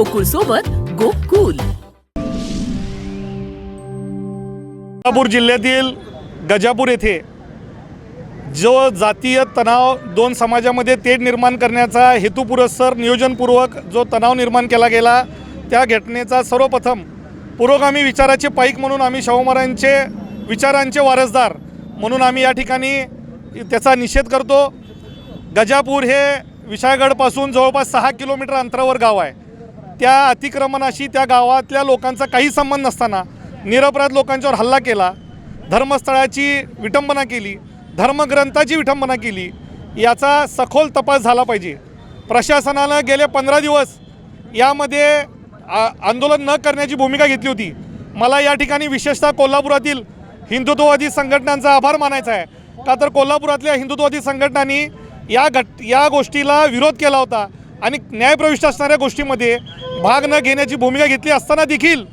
गोकुळ सोबत गोकुल. कोल्हापूर जिल्ह्यातील गजापूर येथे जो जातीय तणाव दोन समाजामध्ये तेढ निर्माण करण्याचा हेतुपुरस्सर नियोजनपूर्वक जो तणाव निर्माण केला गेला, त्या घटनेचा सर्वप्रथम पुरोगामी विचाराचे पाईक म्हणून आम्ही शाहू महाराजांचे विचारांचे वारसदार म्हणून आम्ही या ठिकाणी त्याचा निषेध करतो. गजापूर हे विशाळगडपासून जवळपास 6 किलोमीटर अंतरावर गाव आहे. त्या अतिक्रमणाशी त्या गावातल्या लोकांचा काही संबंध नसताना निरपराध लोकांच्यावर हल्ला केला, धर्मस्थळाची विटंबना केली, धर्मग्रंथाची विटंबना केली. याचा सखोल तपास झाला पाहिजे. प्रशासनानं गेले 15 दिवस यामध्ये आंदोलन न करण्याची भूमिका घेतली होती. मला या ठिकाणी विशेषतः कोल्हापुरातील हिंदुत्ववादी संघटनांचा आभार मानायचा आहे, का तर कोल्हापुरातल्या हिंदुत्ववादी संघटनांनी या गोष्टीला विरोध केला होता आणि न्यायप्रविष्ट असणाऱ्या गोष्टीमध्ये भाग न घेण्याची भूमिका घेतली असताना देखील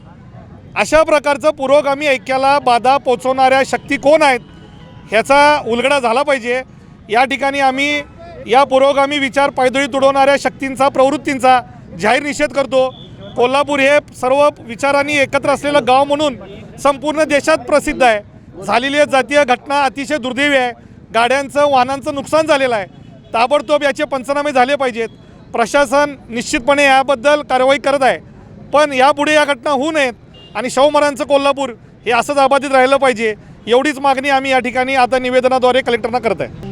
अशा प्रकारचं पुरोगामी ऐक्याला बाधा पोचवणाऱ्या शक्ती कोण आहेत ह्याचा उलगडा झाला पाहिजे. या ठिकाणी आम्ही या पुरोगामी विचार पायदळी तुडवणाऱ्या शक्तींचा प्रवृत्तींचा जाहीर निषेध करतो. कोल्हापूर हे सर्व विचारांनी एकत्र असलेलं गाव म्हणून संपूर्ण देशात प्रसिद्ध आहे. झालेली जातीय घटना अतिशय दुर्दैवी आहे. गाड्यांचं वाहनांचं नुकसान झालेलं आहे. ताबडतोब याचे पंचनामे झाले पाहिजेत. प्रशासन निश्चितपणे याबद्दल कारवाई करत आहे, पण यापुढे या घटना होऊ नयेत आणि शाहू महाराजांचं कोल्हापूर हे असंच अबाधित राहिलं पाहिजे, एवढीच मागणी आम्ही या ठिकाणी आता निवेदनाद्वारे कलेक्टरना करत आहे.